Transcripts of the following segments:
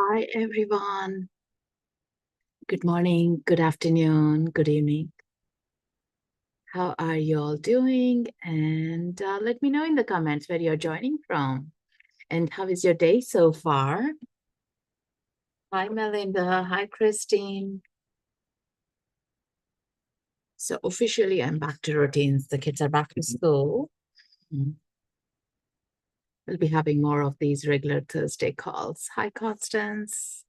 Hi, everyone. Good morning, good afternoon, good evening. How are you all doing? And let me know in the comments where you're joining from. And how is your day so far? Hi, Melinda. Hi, Christine. So officially, I'm back to routines. The kids are back to school. Mhm. We'll be having more of these regular Thursday calls. Hi, Constance.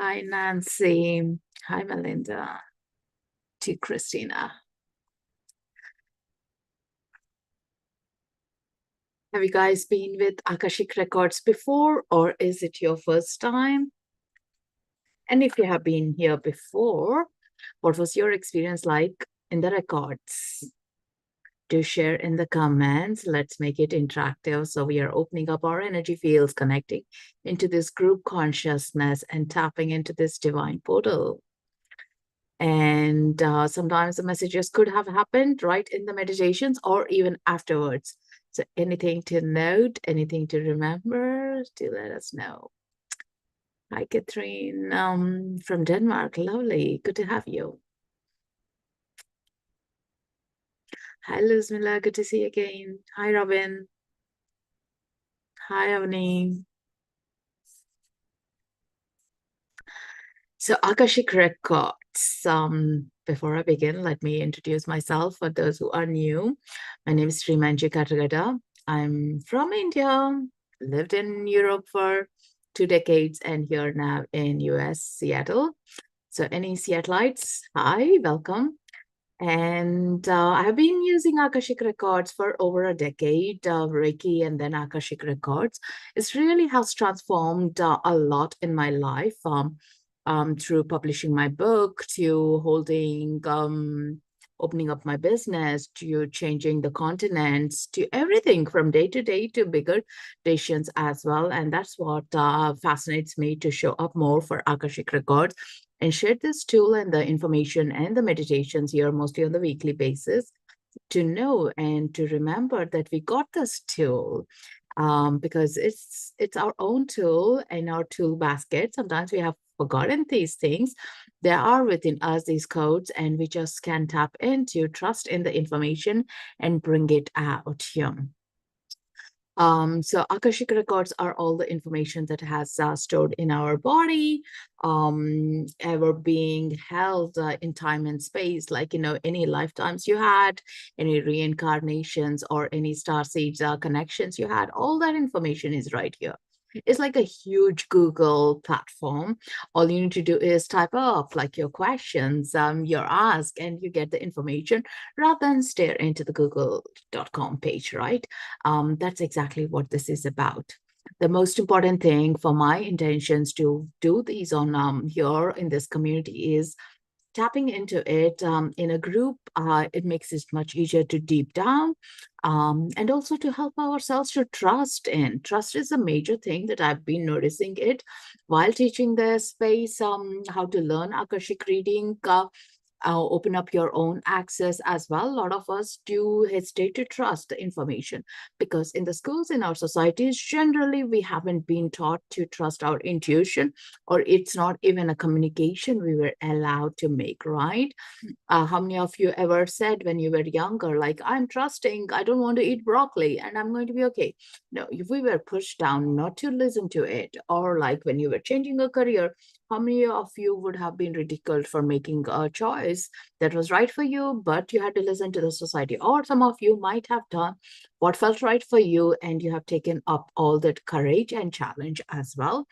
Hi, Nancy. Hi, Melinda. To Christina. Have you guys been with Akashic Records before, or is it your first time? And if you have been here before, what was your experience like in the records? Do share in the comments. Let's make it interactive. So we are opening up our energy fields, connecting into this group consciousness and tapping into this divine portal. And sometimes the messages could have happened right in the meditations or even afterwards. So anything to note, anything to remember, do let us know. Hi, Catherine, from Denmark. Lovely. Good to have you. Hi, Luzmila. Good to see you again. Hi, Robin. Hi, Avani. So Akashic Records. Before I begin, let me introduce myself for those who are new. My name is Srimanju. I'm from India, lived in Europe for 2 decades, and here now in US, Seattle. So any Seattleites, hi, welcome. And I have been using Akashic Records for over a decade, Reiki and then Akashic Records. It really has transformed a lot in my life. Through publishing my book, to opening up my business, to changing the continents, to everything from day to day to bigger decisions as well. And that's what fascinates me to show up more for Akashic Records and share this tool and the information and the meditations here mostly on the weekly basis to know and to remember that we got this tool because it's our own tool in our tool basket. Sometimes we have forgotten these things. They are within us, these codes, and we just can tap into, trust in the information and bring it out here. So Akashic records are all the information that has stored in our body, ever being held in time and space, like, any lifetimes you had, any reincarnations or any star seeds connections you had, all that information is right here. It's like a huge Google platform. All you need to do is type up like your questions, your ask, and you get the information rather than stare into the google.com page, right? That's exactly what this is about. The most important thing for my intentions to do these on here in this community is tapping into it in a group. It makes it much easier to deep down and also to help ourselves to trust in. Trust is a major thing that I've been noticing it while teaching this space, how to learn Akashic reading. Open up your own access as well. A lot of us do hesitate to trust the information because in the schools, in our societies, generally we haven't been taught to trust our intuition, or it's not even a communication we were allowed to make, right? How many of you ever said when you were younger, like, I'm trusting, I don't want to eat broccoli and I'm going to be okay? No, if we were pushed down not to listen to it, or like when you were changing a career, how many of you would have been ridiculed for making a choice that was right for you, but you had to listen to the society? Or some of you might have done what felt right for you, and you have taken up all that courage and challenge as well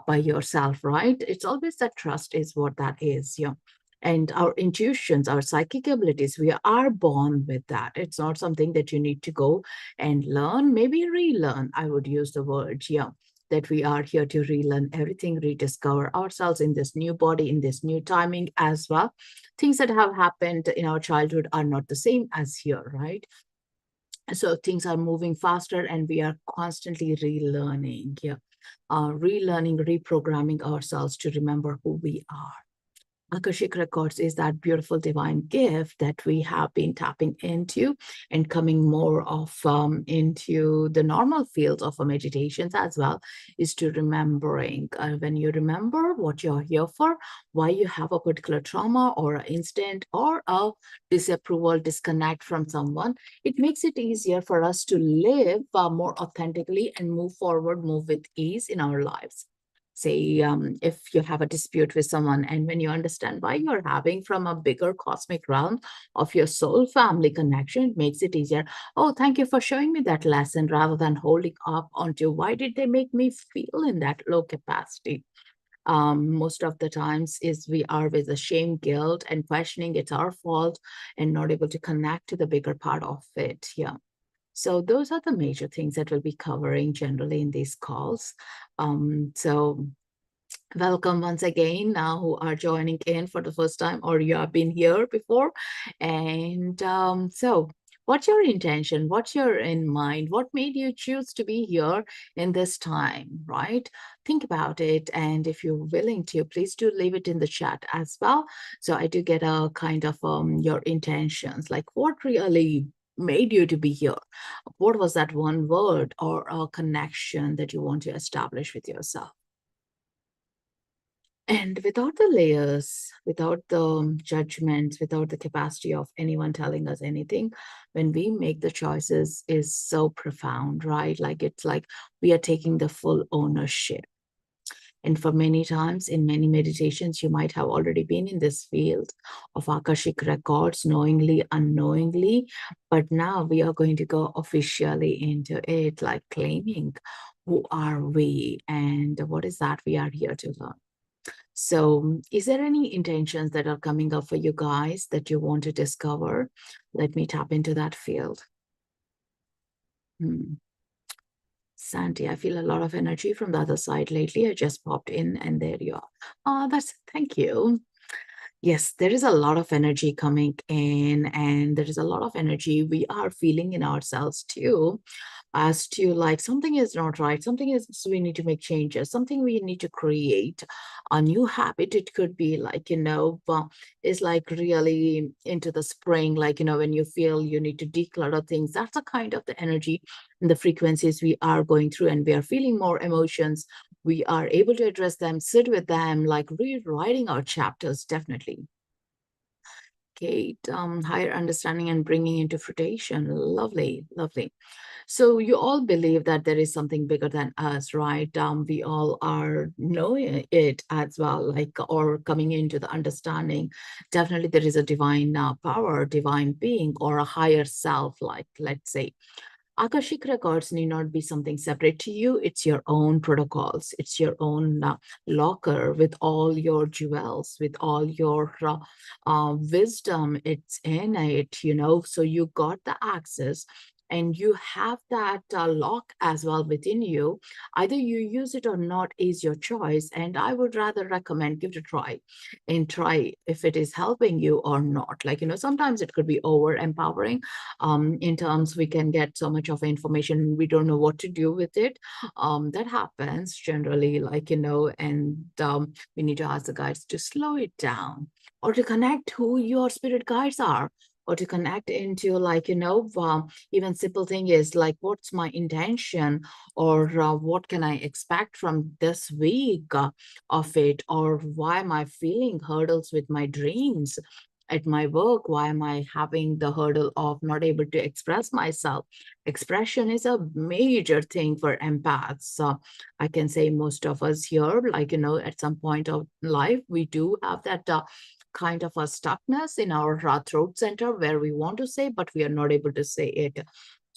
by yourself, right? It's always that trust is what that is, yeah. And our intuitions, our psychic abilities, we are born with that. It's not something that you need to go and learn, maybe relearn. I would use the word, yeah, that we are here to relearn everything, rediscover ourselves in this new body, in this new timing as well. Things that have happened in our childhood are not the same as here, right? So things are moving faster and we are constantly relearning, yeah. Relearning, reprogramming ourselves to remember who we are. Akashic Records is that beautiful divine gift that we have been tapping into and coming more of into the normal field of our meditations as well, is to remembering. When you remember what you're here for, why you have a particular trauma or an instant or a disapproval, disconnect from someone, it makes it easier for us to live more authentically and move forward, move with ease in our lives. Say, if you have a dispute with someone, and when you understand why you're having from a bigger cosmic realm of your soul family connection, it makes it easier. Oh, thank you for showing me that lesson, rather than holding up onto why did they make me feel in that low capacity. Most of the times is we are with the shame, guilt, and questioning it's our fault and not able to connect to the bigger part of it. Yeah. So those are the major things that we'll be covering generally in these calls. So welcome once again now who are joining in for the first time, or you have been here before. And so what's your intention? What's your in mind? What made you choose to be here in this time, right? Think about it. And if you're willing to, please do leave it in the chat as well. So I do get a kind of your intentions, like what really made you to be here? What was that one word or a connection that you want to establish with yourself? And without the layers, without the judgments, without the capacity of anyone telling us anything, when we make the choices is so profound, right? Like it's like we are taking the full ownership. And for many times in many meditations, you might have already been in this field of Akashic records, knowingly, unknowingly. But now we are going to go officially into it, like claiming who are we and what is that we are here to learn. So, is there any intentions that are coming up for you guys that you want to discover? Let me tap into that field. Hmm. Sandy, I feel a lot of energy from the other side lately. I just popped in and there you are. Thank you. Yes, there is a lot of energy coming in, and there is a lot of energy we are feeling in ourselves too, as to like something is not right, something is, so we need to make changes, something we need to create a new habit. It could be like, is like really into the spring, like, when you feel you need to declutter things. That's a kind of the energy and the frequencies we are going through, and we are feeling more emotions. We are able to address them, sit with them, like rewriting our chapters, definitely. Kate, higher understanding and bringing into fruition. Lovely, lovely. So you all believe that there is something bigger than us, right? We all are knowing it as well, like, or coming into the understanding. Definitely there is a divine power, divine being, or a higher self, like, let's say. Akashic Records need not be something separate to you. It's your own protocols. It's your own locker with all your jewels, with all your wisdom. It's in it, so you got the access and you have that lock as well within you. Either you use it or not is your choice. And I would rather recommend give it a try and try if it is helping you or not. Like, sometimes it could be over empowering in terms we can get so much of information we don't know what to do with it. That happens generally, like, and we need to ask the guides to slow it down, or to connect who your spirit guides are, or to connect into, like, even simple thing is like, what's my intention, or what can I expect from this week of it, or why am I feeling hurdles with my dreams at my work? Why am I having the hurdle of not able to express myself? Expression is a major thing for empaths. I can say most of us here, like, at some point of life, we do have that kind of a stuckness in our throat center where we want to say, but we are not able to say it.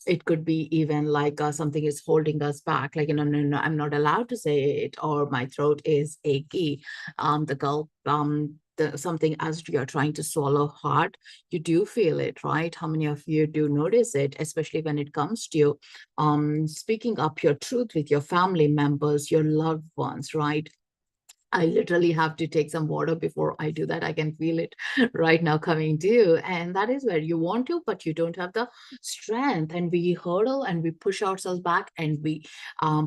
It could be even like something is holding us back, like, no, no, no, I'm not allowed to say it, or my throat is achy. The gulp, something as you're trying to swallow hard, you do feel it, right? How many of you do notice it, especially when it comes to you speaking up your truth with your family members, your loved ones, right? I literally have to take some water before I do that. I can feel it right now coming to you. And that is where you want to, but you don't have the strength. And we hurdle and we push ourselves back and we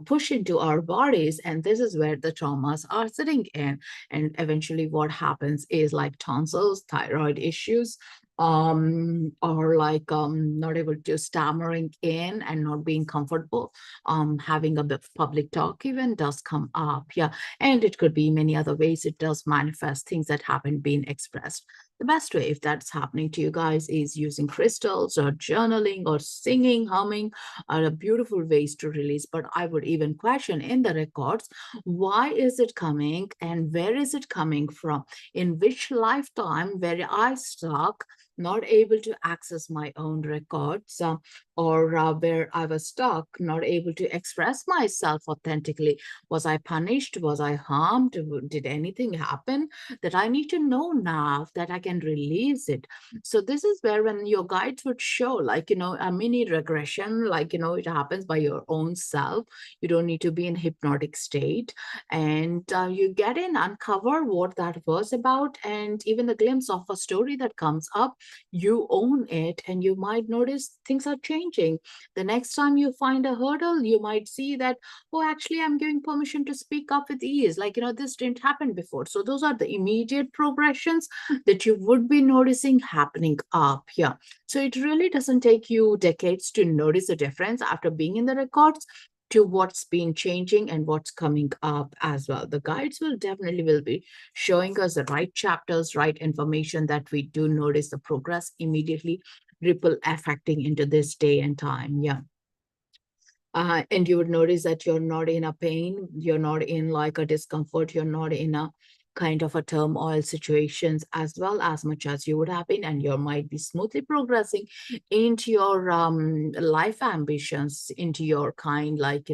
push into our bodies. And this is where the traumas are sitting in. And eventually, what happens is like tonsils, thyroid issues, or like not able to stammering in and not being comfortable having a bit of public talk even does come up. Yeah, and it could be many other ways it does manifest things that haven't been expressed. The best way, if that's happening to you guys, is using crystals or journaling or singing, humming are a beautiful ways to release. But I would even question in the records, why is it coming and where is it coming from? In which lifetime where I stuck, not able to access my own records, or where I was stuck, not able to express myself authentically? Was I punished? Was I harmed? Did anything happen that I need to know now that I can release it? So this is where when your guides would show, like, a mini regression, like, it happens by your own self. You don't need to be in hypnotic state. And you get in, uncover what that was about. And even the glimpse of a story that comes up, you own it. And you might notice things are changing. The next time you find a hurdle, you might see that, oh, actually, I'm giving permission to speak up with ease. Like, this didn't happen before. So those are the immediate progressions that you would be noticing happening up. Yeah. So it really doesn't take you decades to notice the difference after being in the records to what's been changing and what's coming up as well. The guides will be showing us the right chapters, right information that we do notice the progress immediately ripple affecting into this day and time. Yeah. And you would notice that you're not in a pain, you're not in like a discomfort, you're not in a kind of a turmoil situations as well as much as you would have been, and you might be smoothly progressing into your life ambitions, into your kind, like,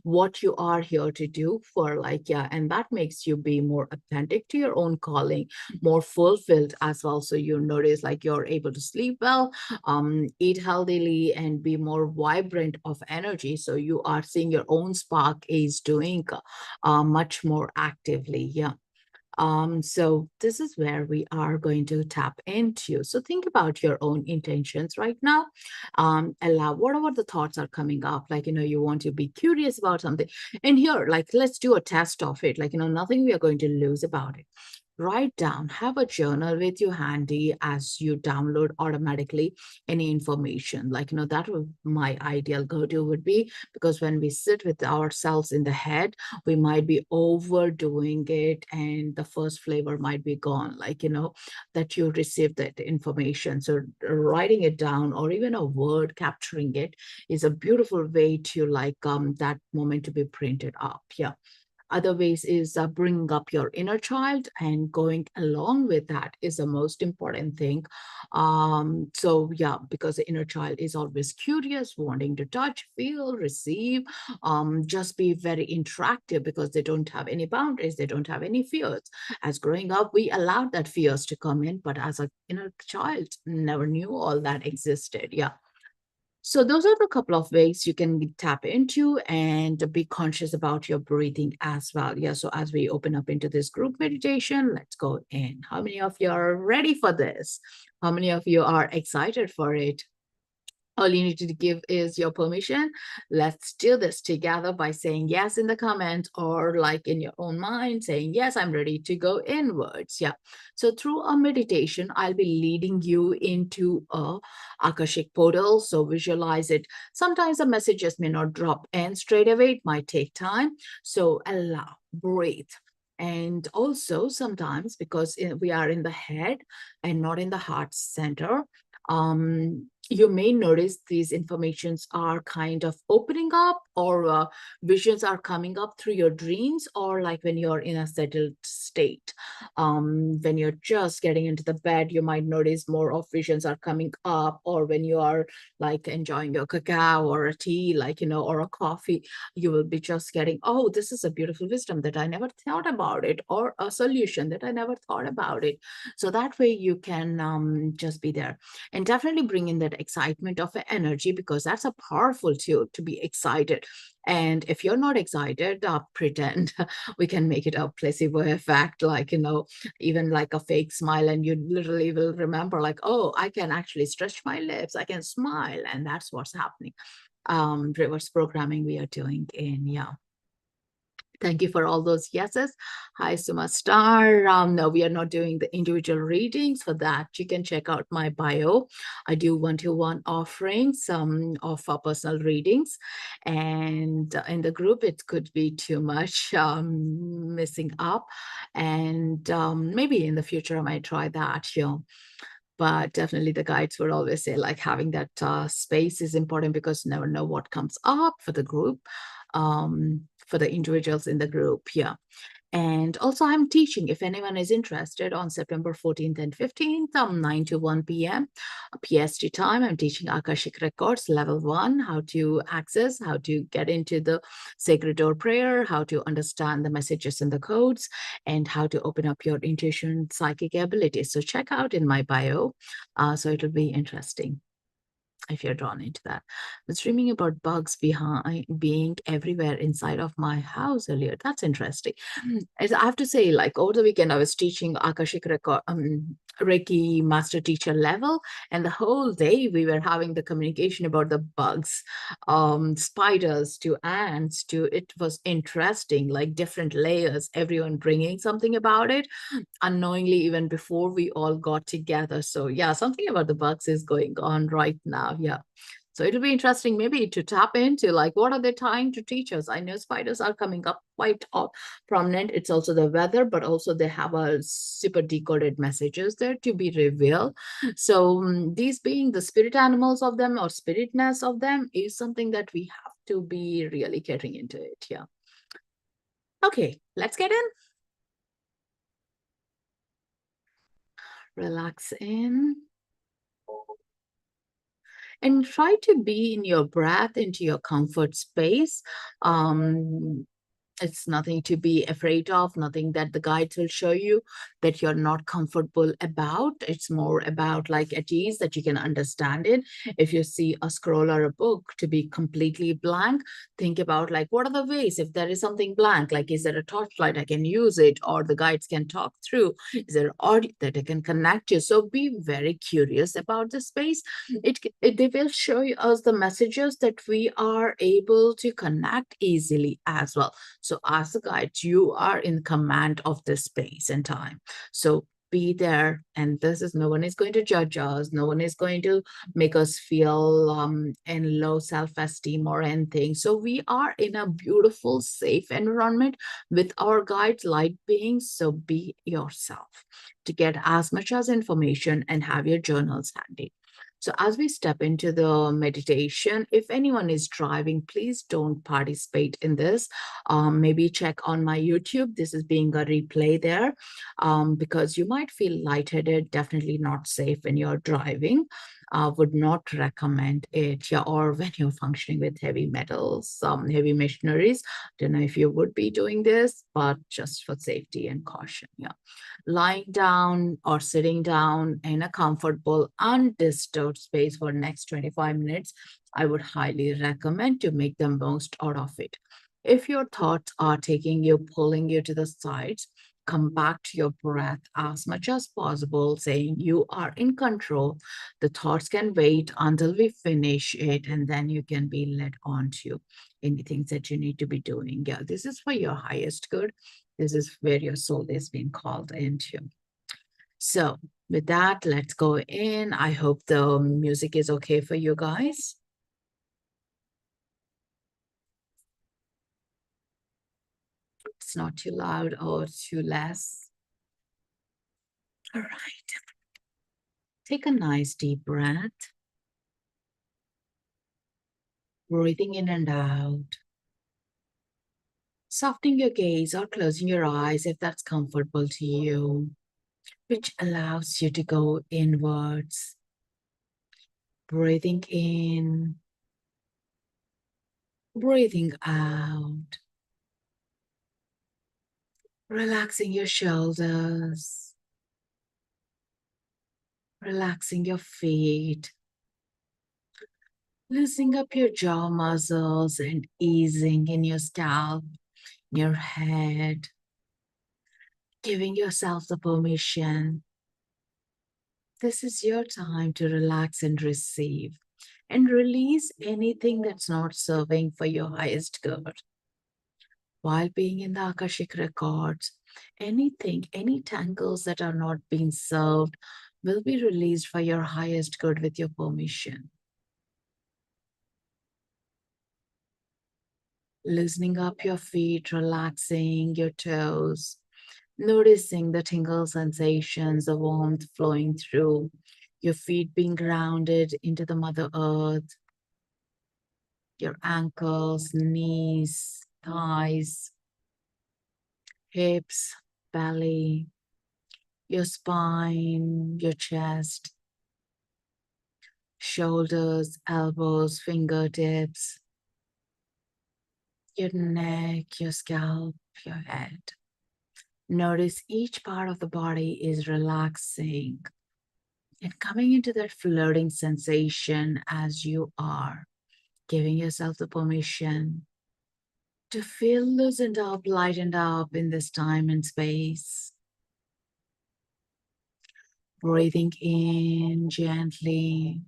what you are here to do for, like, yeah, and that makes you be more authentic to your own calling, more fulfilled as well. So you notice like you're able to sleep well, eat healthily, and be more vibrant of energy. So you are seeing your own spark is doing much more actively. Yeah. So this is where we are going to tap into. So think about your own intentions right now. Allow whatever the thoughts are coming up, like, you want to be curious about something. And here, like, let's do a test of it. Like, nothing we are going to lose about it. Write down, have a journal with you handy as you download automatically any information. Like, that would my ideal go-to would be, because when we sit with ourselves in the head, we might be overdoing it and the first flavor might be gone, like, that you received that information. So writing it down or even a word capturing it is a beautiful way to like that moment to be printed up. Yeah. Other ways is bringing up your inner child, and going along with that is the most important thing. So yeah, because the inner child is always curious, wanting to touch, feel, receive, just be very interactive because they don't have any boundaries, they don't have any fears. As growing up, we allowed that fears to come in, but as a inner child, never knew all that existed. Yeah. So those are the couple of ways you can tap into and be conscious about your breathing as well. Yeah. So as we open up into this group meditation, let's go in. How many of you are ready for this? How many of you are excited for it? All you need to give is your permission. Let's do this together by saying yes in the comments, or like in your own mind saying, yes, I'm ready to go inwards. Yeah. So through a meditation, I'll be leading you into a Akashic portal. So visualize it. Sometimes the messages may not drop in straight away. It might take time. So allow, breathe. And also sometimes, because we are in the head and not in the heart center, you may notice these informations are kind of opening up, or visions are coming up through your dreams, or like when you're in a settled state. When you're just getting into the bed, you might notice more of visions are coming up, or when you are like enjoying your cacao or a tea, like, or a coffee, you will be just getting, oh, this is a beautiful wisdom that I never thought about it, or a solution that I never thought about it. So that way you can just be there and definitely bring in that that excitement of energy, because that's a powerful tool to be excited. And if you're not excited, pretend. We can make it a placebo effect, like, even like a fake smile, and you literally will remember, like, oh, I can actually stretch my lips, I can smile, and that's what's happening. Reverse programming we are doing in, yeah. Thank you for all those yeses. Hi, Suma Star. No, we are not doing the individual readings. For that, you can check out my bio. I do one-to-one offerings of personal readings. And in the group, it could be too much missing up. And maybe in the future, I might try that. But definitely the guides would always say, like, having that space is important, because you never know what comes up for the group, for the individuals in the group. Yeah. And also, I'm teaching, if anyone is interested, on September 14th and 15th, 9 to 1 p.m. PST time. I'm teaching Akashic Records Level 1, how to access, how to get into the Sacred Door Prayer, how to understand the messages and the codes, and how to open up your intuition, psychic abilities. So check out in my bio. So it'll be interesting if you're drawn into that. I was dreaming about bugs behind being everywhere inside of my house earlier. That's interesting. As I have to say, like, over the weekend, I was teaching Akashic Reiki master teacher level, and the whole day we were having the communication about the bugs, spiders to ants to, it was interesting, like different layers, everyone bringing something about it unknowingly, even before we all got together. So yeah, something about the bugs is going on right now. Yeah. So it'll be interesting maybe to tap into, like, what are they trying to teach us? I know spiders are coming up quite prominent. It's also the weather, but also they have a super decoded messages there to be revealed. So these being the spirit animals of them, or spiritness of them, is something that we have to be really getting into it. Yeah. Okay, let's get in. Relax in. And try to be in your breath, into your comfort space. It's nothing to be afraid of, nothing that the guides will show you that you're not comfortable about. It's more about, like, at ease, that you can understand it. If you see a scroll or a book to be completely blank, think about, like, what are the ways, if there is something blank, like, is there a torchlight I can use it, or the guides can talk through, is there audio that I can connect you? So be very curious about the space. They will show us the messages that we are able to connect easily as well. So as a guide, you are in command of this space and time. So be there, and this is, no one is going to judge us, no one is going to make us feel in low self-esteem or anything. So we are in a beautiful, safe environment with our guides, light beings. So be yourself to get as much as information, and have your journals handy. So as we step into the meditation, if anyone is driving, please don't participate in this. Maybe check on my YouTube. This is being a replay there, because you might feel lightheaded, definitely not safe when you're driving. Would not recommend it. Yeah, or when you're functioning with heavy metals, heavy machineries. Don't know if you would be doing this, but just for safety and caution. Yeah. Lying down or sitting down in a comfortable, undisturbed space for next 25 minutes, I would highly recommend to make the most out of it. If your thoughts are taking you, pulling you to the sides, come back to your breath as much as possible, saying you are in control. The thoughts can wait until we finish it, and then you can be led on to anything that you need to be doing. Yeah, this is for your highest good. This is where your soul is being called into. So with that, let's go in. I hope the music is okay for you guys. It's not too loud or too less. All right. Take a nice deep breath. Breathing in and out. Softening your gaze or closing your eyes if that's comfortable to you, which allows you to go inwards. Breathing in. Breathing out. Relaxing your shoulders, relaxing your feet, Loosening up your jaw muscles and easing in your scalp, your head, giving yourself the permission. This is your time to relax and receive and release anything that's not serving for your highest good. While being in the Akashic Records, anything, any tangles that are not being served will be released for your highest good with your permission. Loosening up your feet, relaxing your toes, noticing the tingle sensations, the warmth flowing through, your feet being grounded into the Mother Earth, your ankles, knees, thighs, hips, belly, your spine, your chest, shoulders, elbows, fingertips, your neck, your scalp, your head. Notice each part of the body is relaxing and coming into that floating sensation as you are, giving yourself the permission to feel loosened up, lightened up in this time and space. Breathing in gently.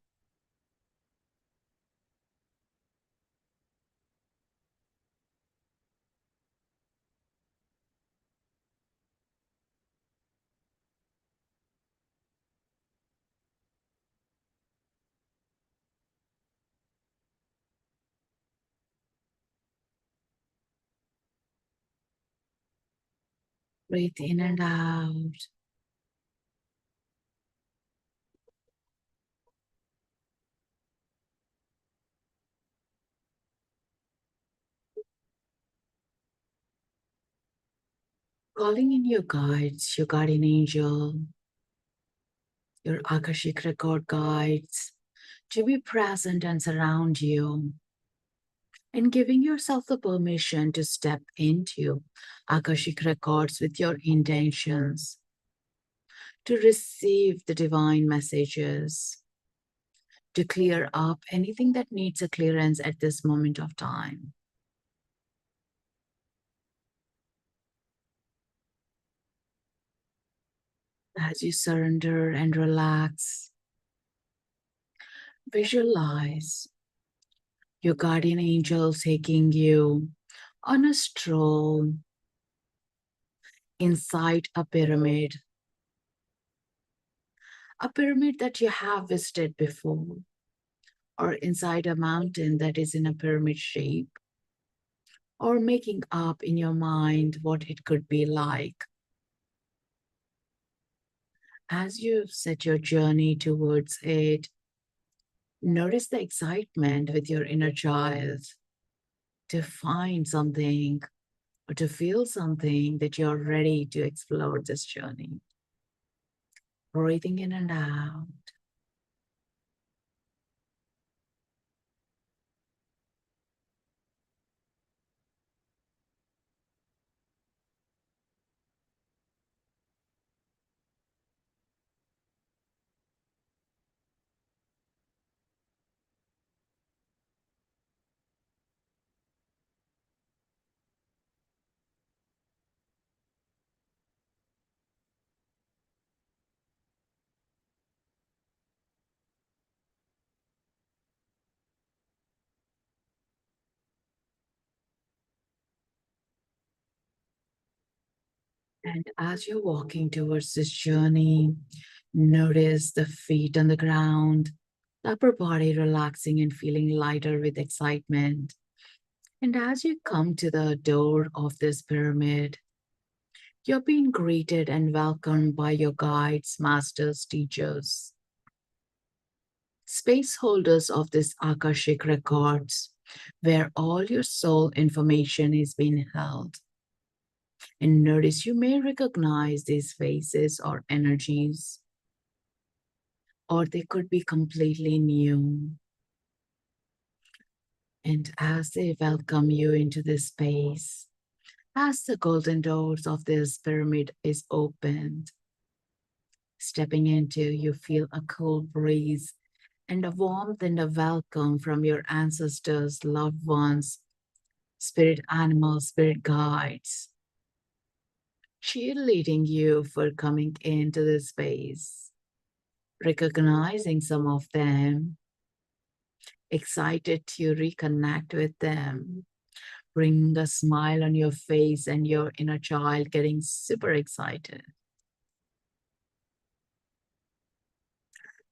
Breathe in and out. Calling in your guides, your guardian angel, your Akashic record guides to be present and surround you, and giving yourself the permission to step into Akashic records with your intentions, to receive the divine messages, to clear up anything that needs a clearance at this moment of time. As you surrender and relax, visualize your guardian angel taking you on a stroll inside a pyramid that you have visited before, or inside a mountain that is in a pyramid shape, or making up in your mind what it could be like. As you set your journey towards it, notice the excitement with your inner child to find something or to feel something that you're ready to explore this journey. Breathing in and out. And as you're walking towards this journey, notice the feet on the ground, the upper body relaxing and feeling lighter with excitement. And as you come to the door of this pyramid, you're being greeted and welcomed by your guides, masters, teachers, space holders of this Akashic records, where all your soul information is being held. And notice you may recognize these faces or energies, or they could be completely new. And as they welcome you into this space, as the golden doors of this pyramid is opened, stepping into, you feel a cool breeze and a warmth and a welcome from your ancestors, loved ones, spirit animals, spirit guides, cheerleading you for coming into this space, recognizing some of them, excited to reconnect with them, bring a smile on your face and your inner child getting super excited.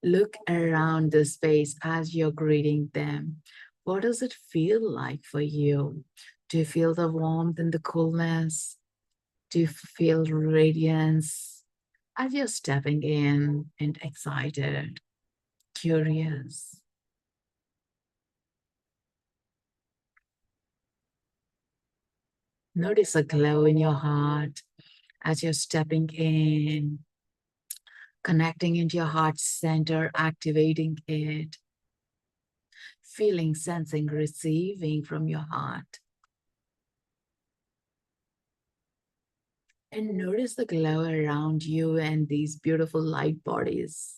Look around the space as you're greeting them. What does it feel like for you? Do you feel the warmth and the coolness? Do you feel radiance as you're stepping in and excited, curious? Notice a glow in your heart as you're stepping in, connecting into your heart center, activating it, feeling, sensing, receiving from your heart. And notice the glow around you and these beautiful light bodies.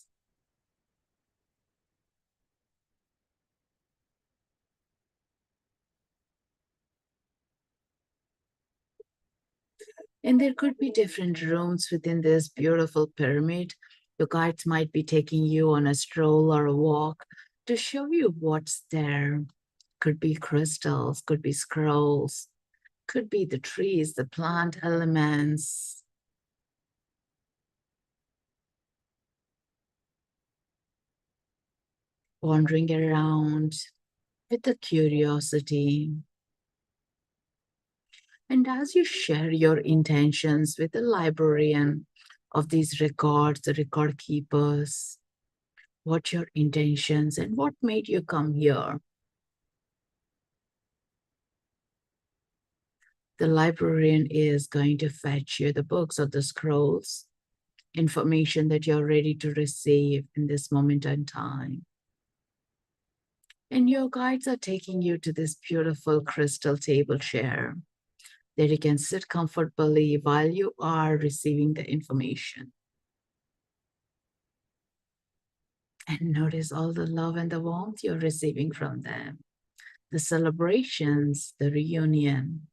And there could be different rooms within this beautiful pyramid. Your guides might be taking you on a stroll or a walk to show you what's there. Could be crystals, could be scrolls, could be the trees, the plant elements, wandering around with the curiosity. And as you share your intentions with the librarian of these records, the record keepers, what your intentions and what made you come here, the librarian is going to fetch you the books or the scrolls, information that you're ready to receive in this moment in time. And your guides are taking you to this beautiful crystal table chair that you can sit comfortably while you are receiving the information. And notice all the love and the warmth you're receiving from them, the celebrations, the reunion.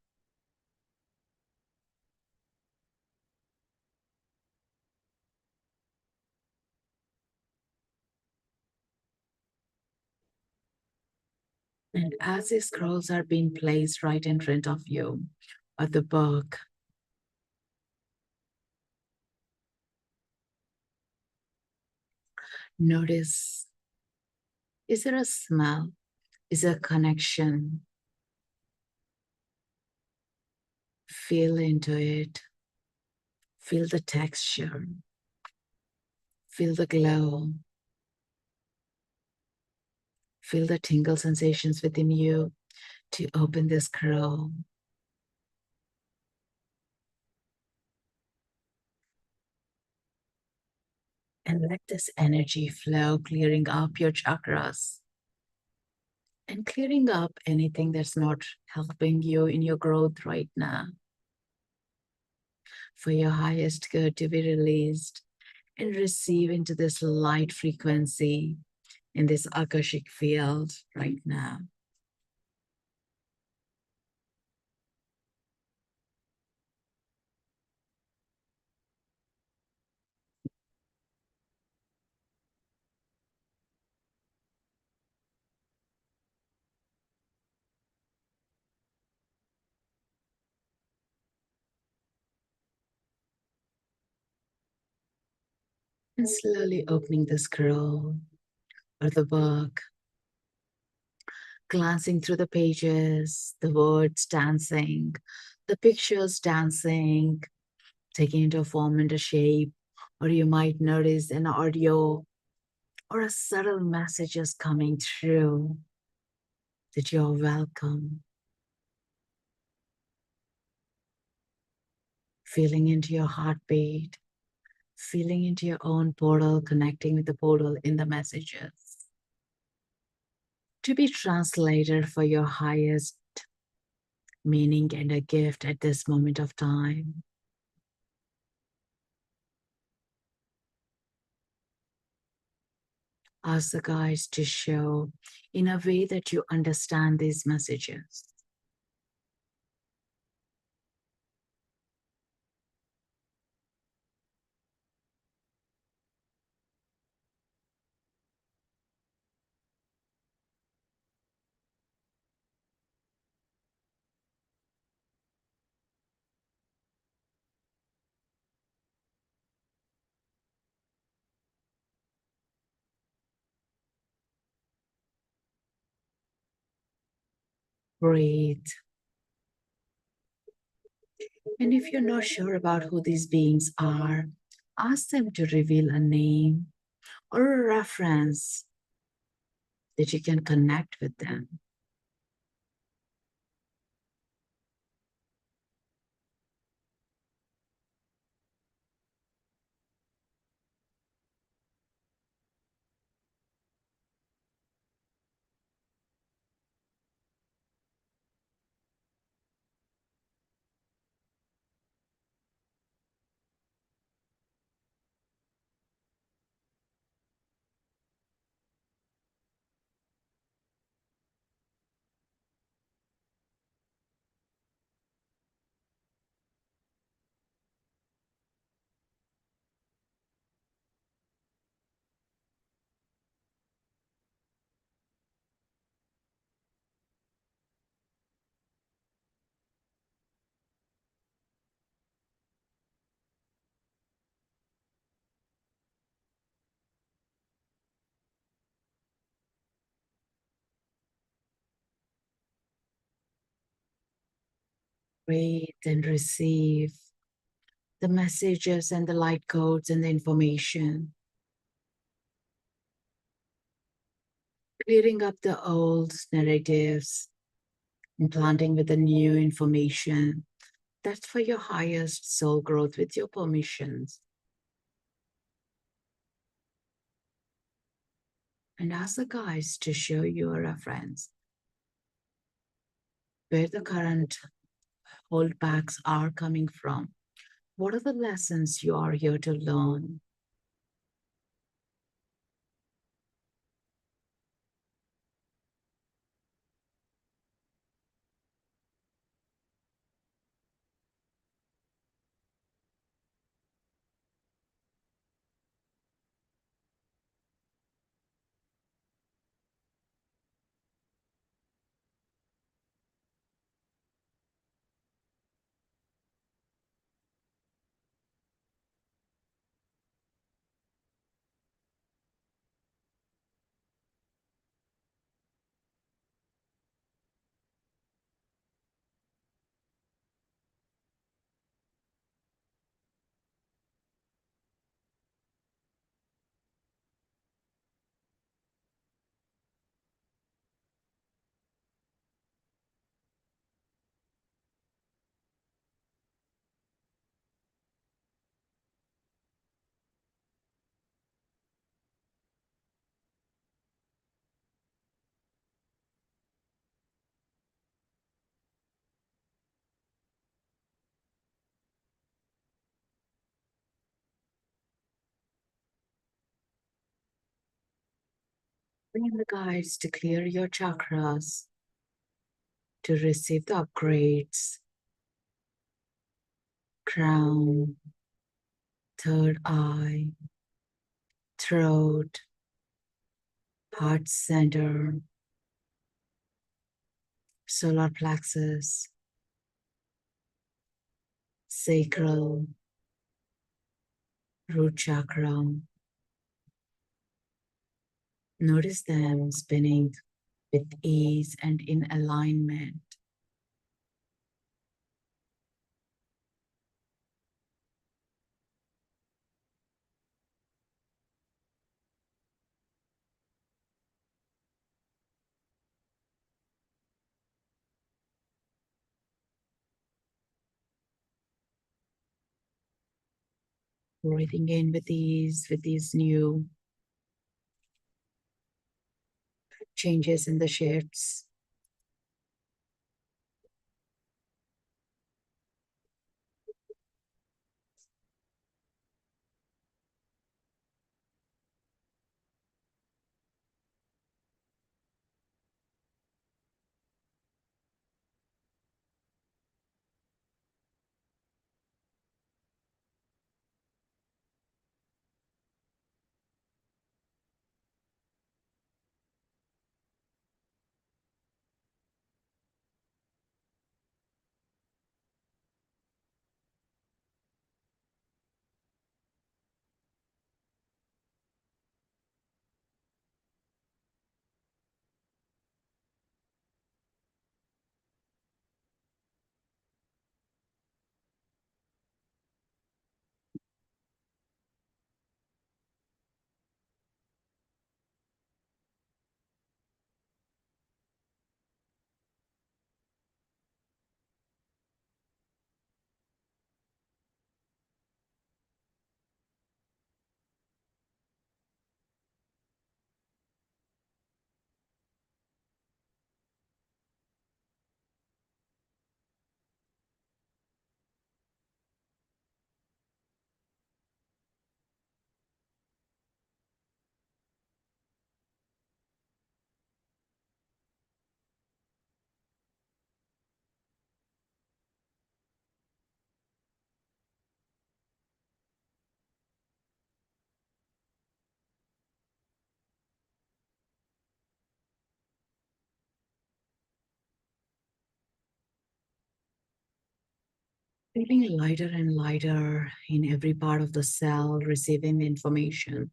And as these scrolls are being placed right in front of you, or the book, notice, is there a smell? Is there a connection? Feel into it. Feel the texture. Feel the glow. Feel the tingle sensations within you to open this scroll. And let this energy flow, clearing up your chakras and clearing up anything that's not helping you in your growth right now. For your highest good to be released and receive into this light frequency in this Akashic field right now. And slowly opening the scroll or the book, glancing through the pages, the words dancing, the pictures dancing, taking into a form and a shape, or you might notice an audio or a subtle message is coming through that you're welcome, feeling into your heartbeat, feeling into your own portal, connecting with the portal in the messages. To be translated for your highest meaning and a gift at this moment of time. Ask the guides to show in a way that you understand these messages. Breathe. And if you're not sure about who these beings are, ask them to reveal a name or a reference that you can connect with them. Breathe and receive the messages and the light codes and the information, clearing up the old narratives, implanting with the new information. That's for your highest soul growth with your permissions. And ask the guides to show you a reference where the current holdbacks are coming from. What are the lessons you are here to learn? Bring in the guides to clear your chakras, to receive the upgrades, crown, third eye, throat, heart center, solar plexus, sacral, root chakra. Notice them spinning with ease and in alignment. Breathing in with these new changes in the shifts. Feeling lighter and lighter in every part of the cell, receiving the information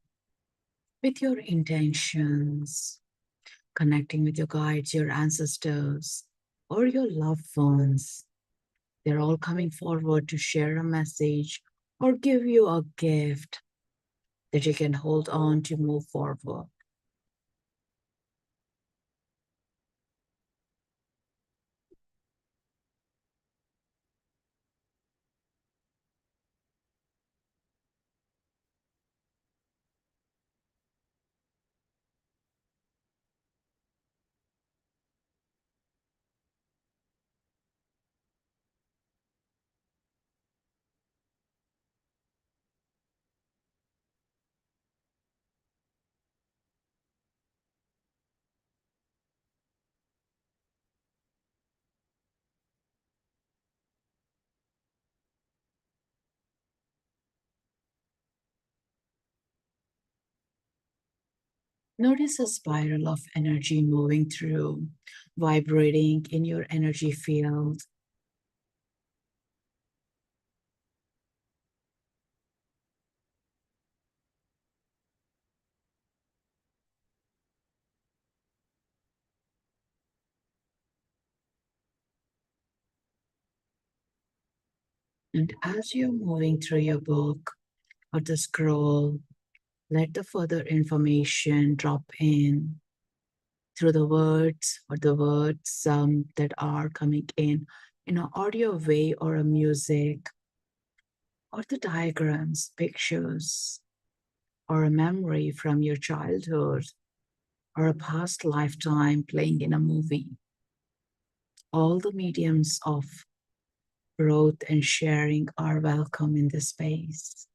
with your intentions, connecting with your guides, your ancestors, or your loved ones. They're all coming forward to share a message or give you a gift that you can hold on to move forward. Notice a spiral of energy moving through, vibrating in your energy field. And as you're moving through your book or the scroll, let the further information drop in through the words or the words that are coming in an audio way or a music or the diagrams, pictures, or a memory from your childhood or a past lifetime playing in a movie. All the mediums of growth and sharing are welcome in this space.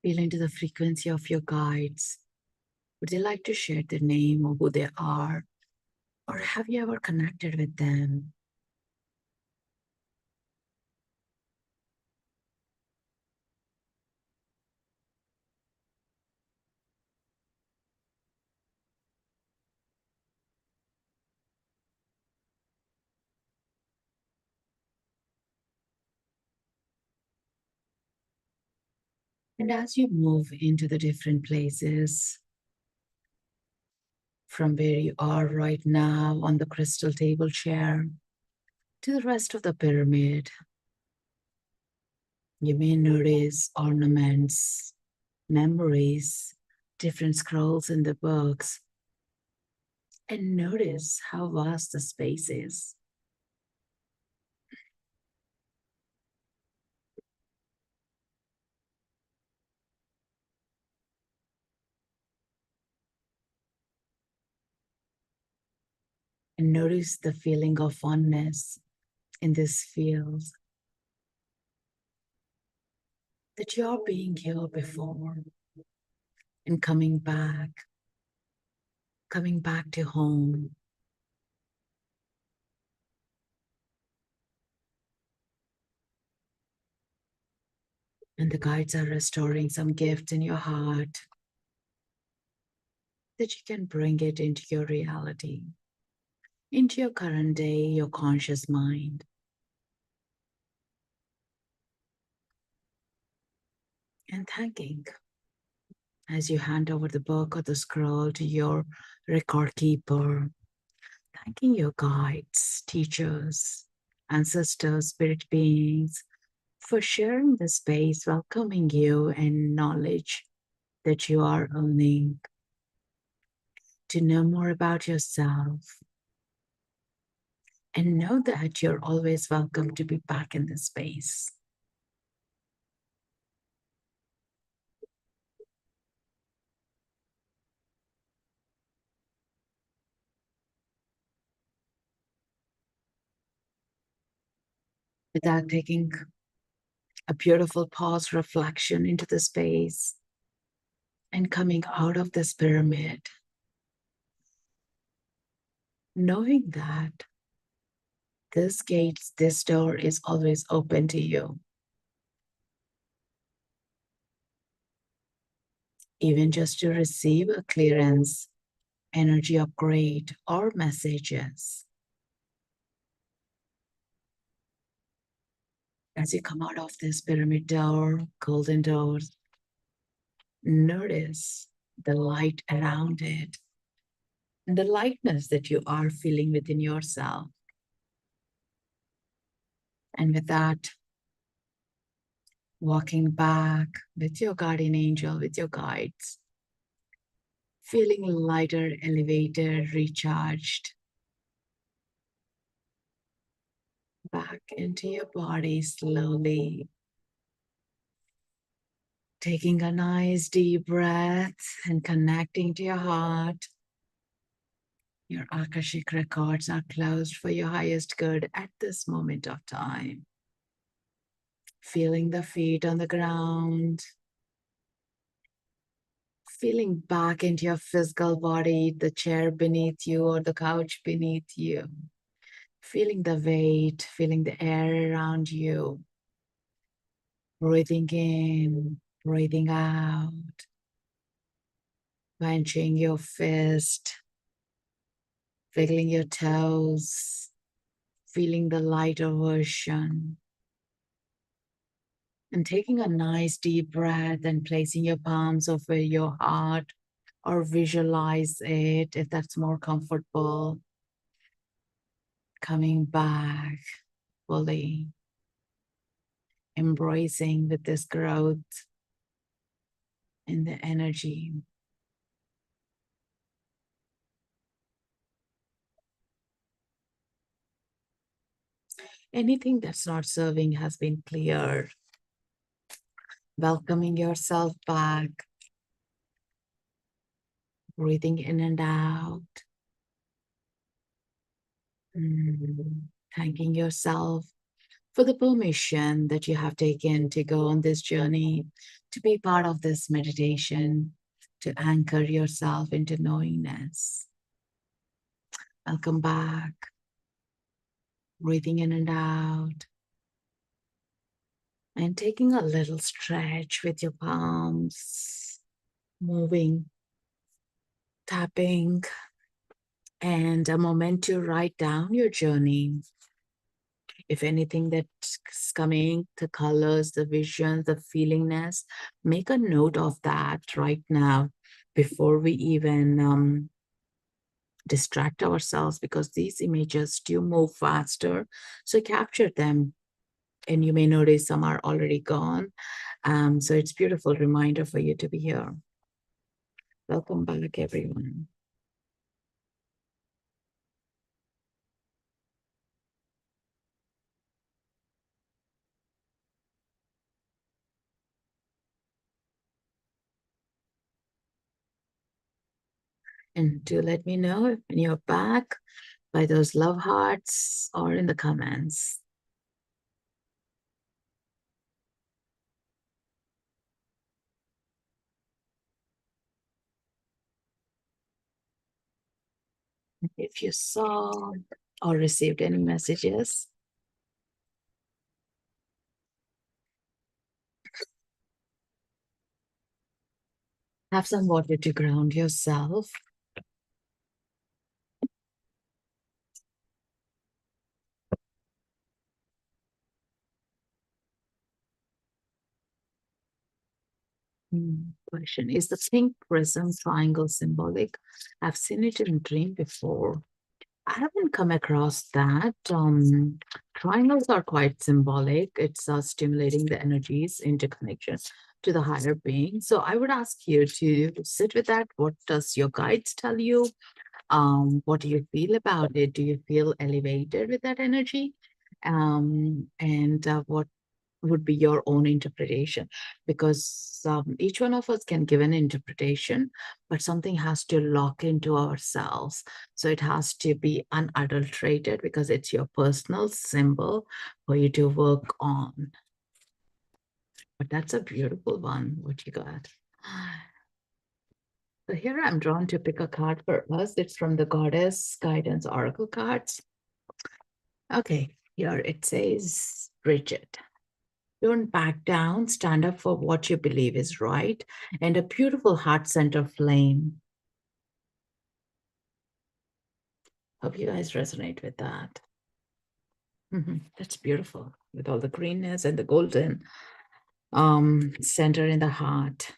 Feel into the frequency of your guides. Would they like to share their name or who they are? Or have you ever connected with them? And as you move into the different places from where you are right now on the crystal table chair to the rest of the pyramid, you may notice ornaments, memories, different scrolls in the books, and notice how vast the space is. And notice the feeling of oneness in this field that you're being here before and coming back to home. And the guides are restoring some gift in your heart that you can bring it into your reality. into your current day, your conscious mind, and thanking as you hand over the book or the scroll to your record keeper, thanking your guides, teachers, ancestors, spirit beings for sharing the space, welcoming you and knowledge that you are owning to know more about yourself and know that you're always welcome to be back in this space. Without taking a beautiful pause reflection into the space and coming out of this pyramid, knowing that this gate, this door is always open to you, even just to receive a clearance, energy upgrade, or messages. As you come out of this pyramid door, golden doors, notice the light around it and the lightness that you are feeling within yourself. And with that, walking back with your guardian angel, with your guides, feeling lighter, elevated, recharged, back into your body slowly, taking a nice deep breath and connecting to your heart. Your Akashic records are closed for your highest good at this moment of time. Feeling the feet on the ground, feeling back into your physical body, the chair beneath you or the couch beneath you, feeling the weight, feeling the air around you, breathing in, breathing out, clenching your fist, wiggling your toes, feeling the lighter version, and taking a nice deep breath and placing your palms over your heart or visualize it if that's more comfortable. Coming back fully, embracing with this growth in the energy. Anything that's not serving has been cleared. Welcoming yourself back, breathing in and out. Thanking yourself for the permission that you have taken to go on this journey, to be part of this meditation, to anchor yourself into knowingness. Welcome back, breathing in and out, and taking a little stretch with your palms, moving, tapping, and a moment to write down your journey. If anything that's coming, the colors, the vision, the feelingness, make a note of that right now before we even distract ourselves, because these images do move faster. So capture them, and you may notice some are already gone. So it's a beautiful reminder for you to be here. Welcome back, everyone. And do let me know when you're back by those love hearts or in the comments. If you saw or received any messages, have some water to ground yourself. Question. Is the pink prism triangle symbolic? I've seen it in dream before. I haven't come across that. Triangles are quite symbolic. It's stimulating the energies into connection to the higher being. So I would ask you to sit with that. What does your guides tell you? What do you feel about it? Do you feel elevated with that energy? And what would be your own interpretation? Because each one of us can give an interpretation, but something has to lock into ourselves. So it has to be unadulterated because it's your personal symbol for you to work on. But that's a beautiful one. What you got? So here I'm drawn to pick a card for us. It's from the Goddess Guidance Oracle cards. Okay, here it says, Bridget. Don't back down, stand up for what you believe is right, and a beautiful heart center flame. Hope you guys resonate with that. That's beautiful with all the greenness and the golden center in the heart.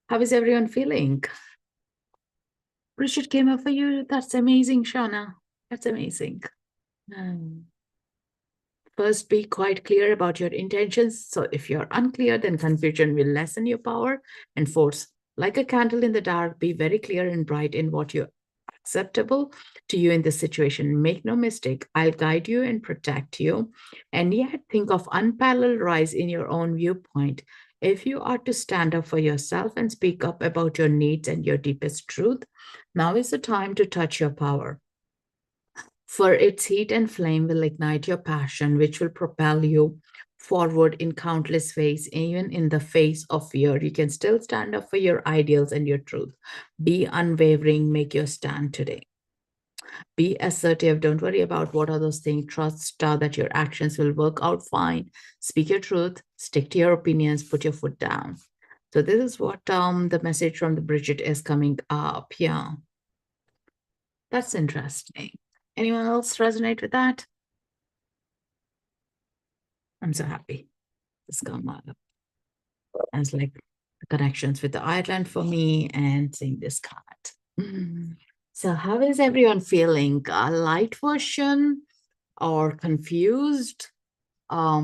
How is everyone feeling? Richard came up for you. That's amazing, Shauna. That's amazing. First, be quite clear about your intentions. So if you're unclear, then confusion will lessen your power and force. Like a candle in the dark, be very clear and bright in what you're acceptable to you in this situation. Make no mistake, I'll guide you and protect you. And yet think of unparalleled rise in your own viewpoint. If you are to stand up for yourself and speak up about your needs and your deepest truth, now is the time to touch your power. For its heat and flame will ignite your passion, which will propel you forward in countless ways, even in the face of fear. You can still stand up for your ideals and your truth. Be unwavering, make your stand today. Be assertive. Don't worry about what others think. Trust that your actions will work out fine. Speak your truth, stick to your opinions, put your foot down. So this is what the message from the Bridget is coming up. Yeah, that's interesting. Anyone else resonate with that? I'm so happy. It's come up as like the connections with the Ireland for me and seeing this card. So how is everyone feeling? A light version or confused? Or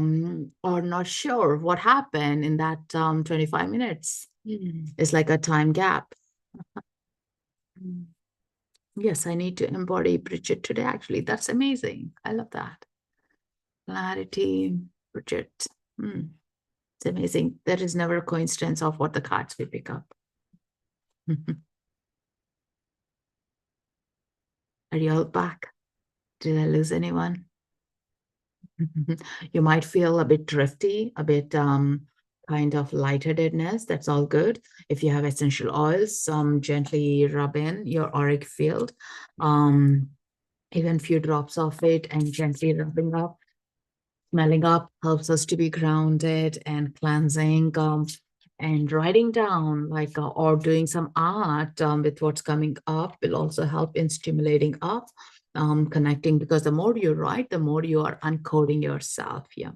not sure what happened in that 25 minutes? It's like a time gap. Yes, I need to embody Bridget today, actually. That's amazing. I love that. Clarity, Bridget. It's amazing. There is never a coincidence of what the cards we pick up. Are you all back? Did I lose anyone? You might feel a bit drifty, a bit kind of lightheadedness. That's all good. If you have essential oils, gently rub in your auric field. Even few drops of it and gently rubbing up, smelling up helps us to be grounded and cleansing. And writing down like or doing some art with what's coming up will also help in stimulating up, connecting, because the more you write, the more you are uncoding yourself. Yeah.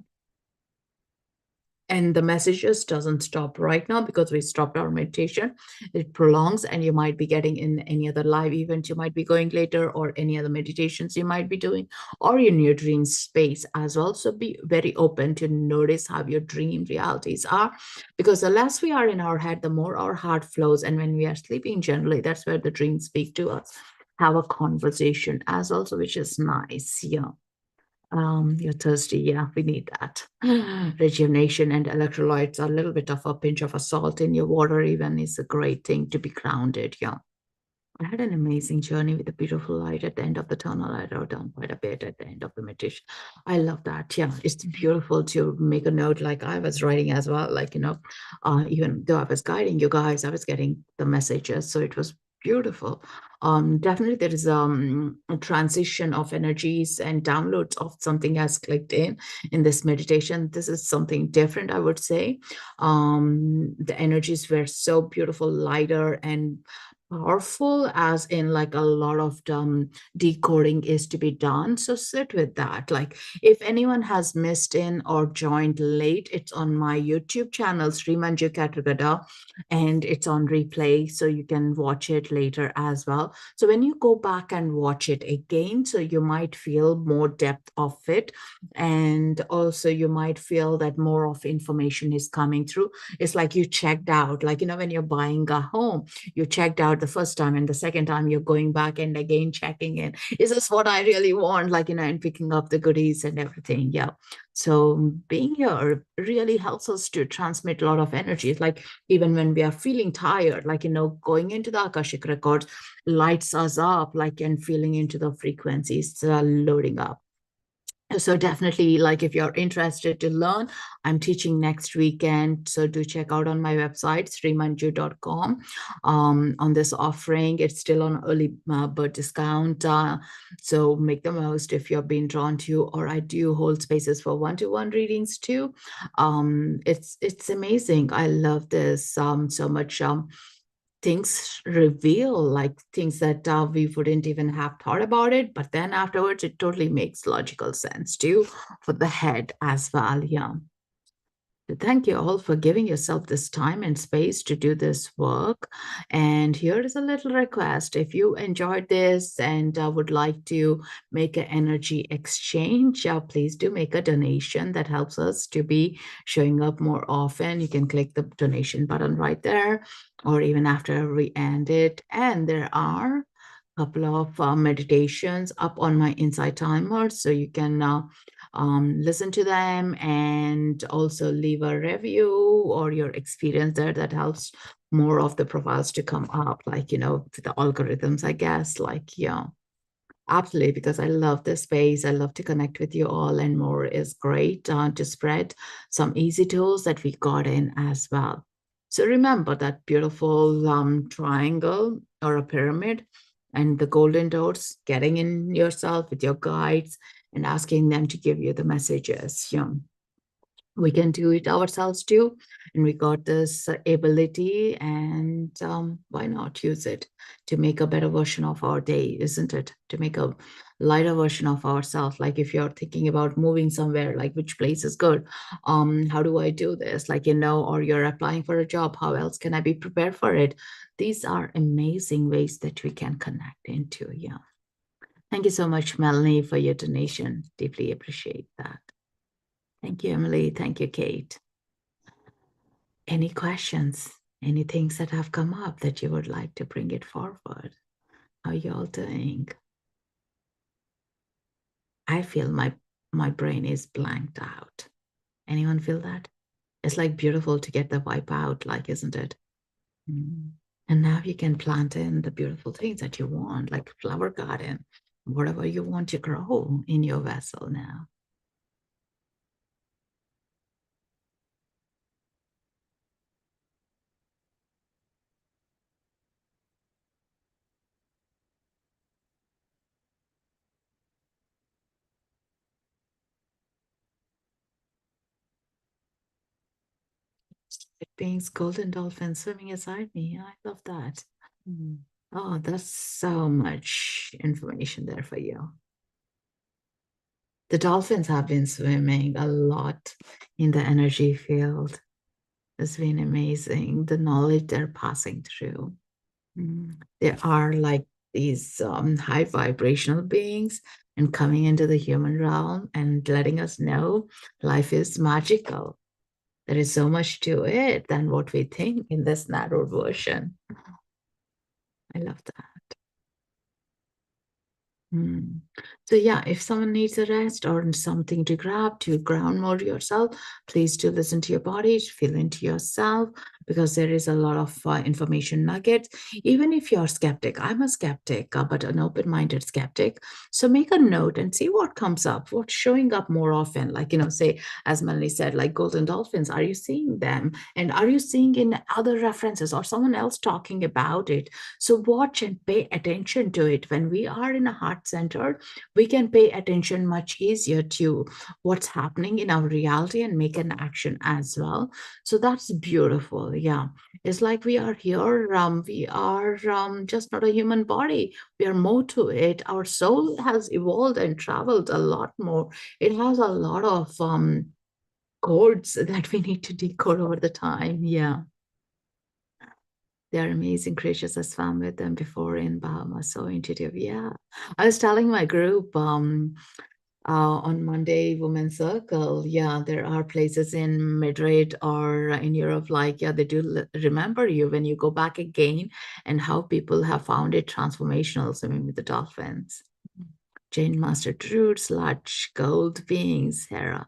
And the message just doesn't stop right now because we stopped our meditation. It prolongs, and you might be getting in any other live event you might be going later, or any other meditations you might be doing, or in your dream space as well. So be very open to notice how your dream realities are, because the less we are in our head, the more our heart flows. And when we are sleeping, generally, that's where the dreams speak to us. Have a conversation as also, which is nice. Yeah. You're thirsty. Yeah, we need that. Rejuvenation and electrolytes are a little bit of a pinch of a salt in your water, even, is a great thing to be grounded. Yeah. I had an amazing journey with a beautiful light at the end of the tunnel. I wrote down quite a bit at the end of the meditation. I love that. Yeah, it's beautiful to make a note, like I was writing as well. Like, even though I was guiding you guys, I was getting the messages. So it was beautiful. Definitely there is a transition of energies and downloads of something has clicked in this meditation. This is something different, I would say. The energies were so beautiful, lighter and powerful, as in like a lot of decoding is to be done. So sit with that. Like if anyone has missed in or joined late, it's on my YouTube channel, Srimanju Katragada, and it's on replay. So you can watch it later as well. So when you go back and watch it again, so you might feel more depth of it. And also you might feel that more of information is coming through. It's like you checked out, like, when you're buying a home, you checked out the first time, and the second time you're going back and again checking in, is this what I really want, like, and picking up the goodies and everything. Yeah. So being here really helps us to transmit a lot of energy. It's like even when we are feeling tired, like, going into the Akashic records lights us up, like, and feeling into the frequencies loading up. So definitely, like, if you're interested to learn, I'm teaching next weekend. So do check out on my website, srimanju.com, on this offering. It's still on early bird discount. So make the most if you're being drawn to, or I do hold spaces for one-to-one readings too. It's amazing. I love this so much. Things reveal, like things that we wouldn't even have thought about it, but then afterwards it totally makes logical sense too for the head as well. Yeah. Thank you all for giving yourself this time and space to do this work. And here is a little request. If you enjoyed this and would like to make an energy exchange, please do make a donation. That helps us to be showing up more often. You can click the donation button right there, or even after we end it. And there are a couple of meditations up on my Insight Timer, so you can listen to them and also leave a review or your experience there. That helps more of the profiles to come up, like, with the algorithms, I guess. Like, yeah, absolutely, because I love this space. I love to connect with you all, and more is great to spread some easy tools that we got in as well. So remember that beautiful triangle or a pyramid, and the golden doors, getting in yourself with your guides and asking them to give you the messages. Yeah, we can do it ourselves too, and we got this ability, and why not use it to make a better version of our day, isn't it? To make a lighter version of ourselves. Like if you're thinking about moving somewhere, like which place is good, how do I do this, like, or you're applying for a job, how else can I be prepared for it? These are amazing ways that we can connect into. Yeah. Thank you so much, Melanie, for your donation. Deeply appreciate that. Thank you, Emily. Thank you, Kate. Any questions? Any things that have come up that you would like to bring it forward? How are you all doing? I feel my brain is blanked out. Anyone feel that? It's like beautiful to get the wipe out, like, isn't it? Mm. And now you can plant in the beautiful things that you want, like flower garden, whatever you want to grow in your vessel now. It beings, golden dolphin swimming beside me. I love that. Mm. Oh, that's so much information there for you. The dolphins have been swimming a lot in the energy field. It's been amazing, the knowledge they're passing through. They are like these high vibrational beings and coming into the human realm and letting us know life is magical. There is so much to it than what we think in this narrow version. I love that. Hmm. So yeah, if someone needs a rest or something to grab to ground more yourself, please do listen to your body, feel into yourself, because there is a lot of information nuggets. Even if you're skeptic, I'm a skeptic, but an open-minded skeptic. So make a note and see what comes up, what's showing up more often. Like, say, as Melanie said, like golden dolphins, are you seeing them? And are you seeing in other references or someone else talking about it? So watch and pay attention to it. When we are in a heart center, we can pay attention much easier to what's happening in our reality and make an action as well. So that's beautiful. Yeah, it's like we are here. We are just not a human body. We are more to it. Our soul has evolved and traveled a lot more. It has a lot of codes that we need to decode over the time. Yeah, they're amazing creatures. I swam with them before in Bahamas. So intuitive. Yeah, I was telling my group. On Monday, Women's Circle. Yeah, there are places in Madrid or in Europe, like, yeah, they do remember you when you go back again and how people have found it transformational swimming with the dolphins. Jane Master Truths, large gold beings, Hera.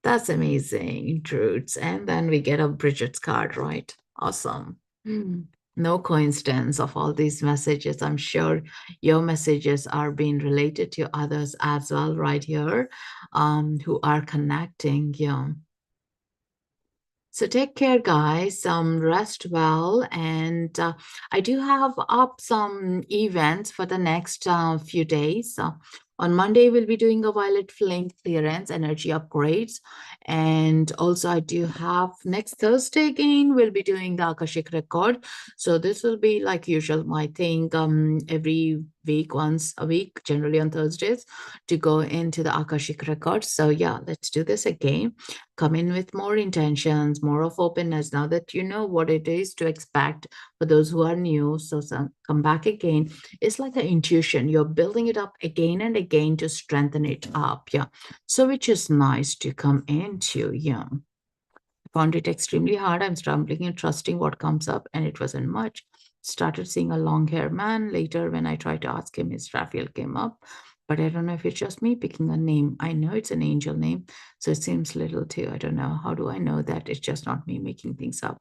That's amazing, Truths. And then we get a Bridget's card, right? Awesome. Hmm. No coincidence of all these messages. I'm sure your messages are being related to others as well, right here, who are connecting. Yeah. So take care, guys. Rest well, and I do have up some events for the next few days. On Monday, we'll be doing a violet flame clearance, energy upgrades, and also I do have next Thursday again. We'll be doing the Akashic record. So this will be like usual. I think every week, once a week, generally on Thursdays, to go into the Akashic records. So yeah, let's do this again. Come in with more intentions, more of openness now that you know what it is to expect for those who are new. So come back again. It's like an intuition. You're building it up again and again to strengthen it up. Yeah. So which is nice to come into. Yeah. Found it extremely hard. I'm stumbling and trusting what comes up, and it wasn't much. Started seeing a long haired man. Later, when I tried to ask him, his Raphael came up. But I don't know if it's just me picking a name. I know it's an angel name, so it seems little too. I don't know. How do I know that it's just not me making things up?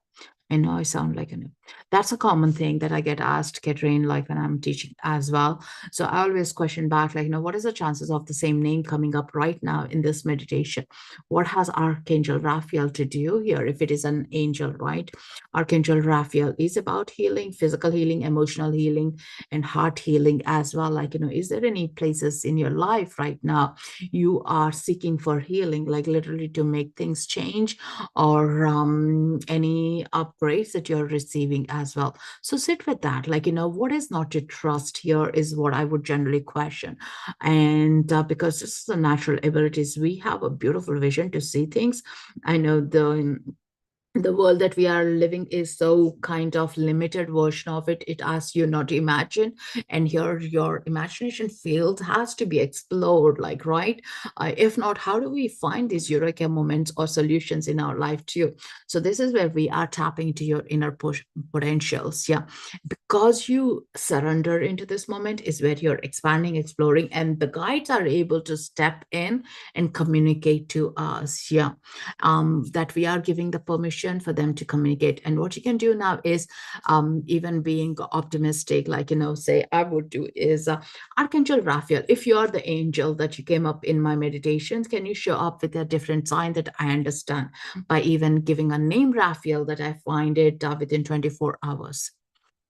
I know I sound like an. That's a common thing that I get asked, Katrine, like when I'm teaching as well. So I always question back, like, what is the chances of the same name coming up right now in this meditation? What has Archangel Raphael to do here if it is an angel, right? Archangel Raphael is about healing, physical healing, emotional healing, and heart healing as well. Like, is there any places in your life right now you are seeking for healing, like literally to make things change, or any upgrades that you're receiving as well? So sit with that. Like, what is not to trust here is what I would generally question. And because this is the natural abilities, we have a beautiful vision to see things. I know the world that we are living is so kind of limited version of it. It asks you not to imagine, and here your imagination field has to be explored, like, right? If not, how do we find these eureka moments or solutions in our life too? So this is where we are tapping into your inner potentials. Yeah, because you surrender into this moment is where you're expanding, exploring, and the guides are able to step in and communicate to us. Yeah, that we are giving the permission for them to communicate. And what you can do now is even being optimistic, like, say I would do is Archangel Raphael, if you are the angel that you came up in my meditations, can you show up with a different sign that I understand by even giving a name Raphael that I find it within 24 hours?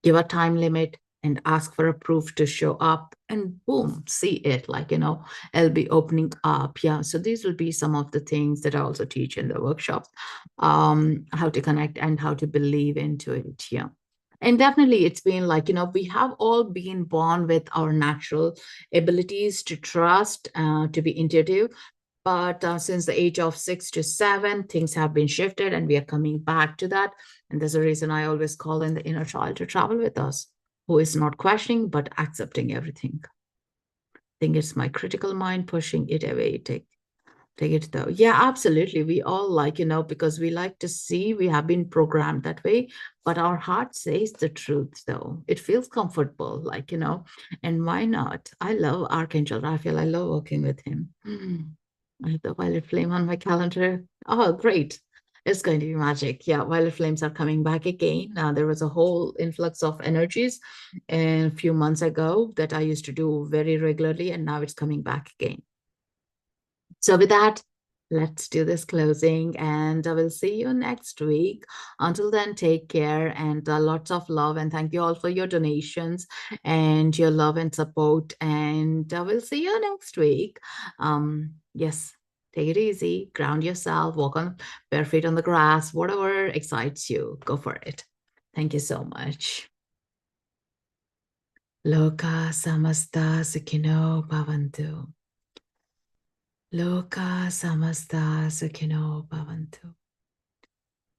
Give a time limit and ask for a proof to show up, and boom, see it, like, I'll be opening up. Yeah, so these will be some of the things that I also teach in the workshops, how to connect and how to believe into it. Yeah, and definitely it's been like, we have all been born with our natural abilities to trust, to be intuitive. But since the age of 6 to 7, things have been shifted and we are coming back to that. And there's a reason I always call in the inner child to travel with us, who is not questioning, but accepting everything. I think it's my critical mind pushing it away. Take it though. Yeah, absolutely. We all like, because we like to see, we have been programmed that way, but our heart says the truth though. It feels comfortable, like, and why not? I love Archangel Raphael. I love working with him. I have the violet flame on my calendar. Oh, great. It's going to be magic. Yeah, violet flames are coming back again. There was a whole influx of energies a few months ago that I used to do very regularly, and now it's coming back again. So with that, let's do this closing, and I will see you next week. Until then, take care, and lots of love. And thank you all for your donations and your love and support. And I will see you next week. Yes. Take it easy, ground yourself, walk on bare feet on the grass, whatever excites you, go for it. Thank you so much. Loka samasta sukhino bhavantu. Loka samasta sukhino bhavantu.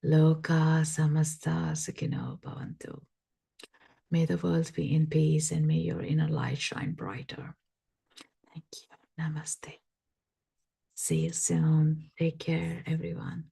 Loka samasta sukhino bhavantu. May the world be in peace and may your inner light shine brighter. Thank you. Namaste. See you soon. Take care, everyone.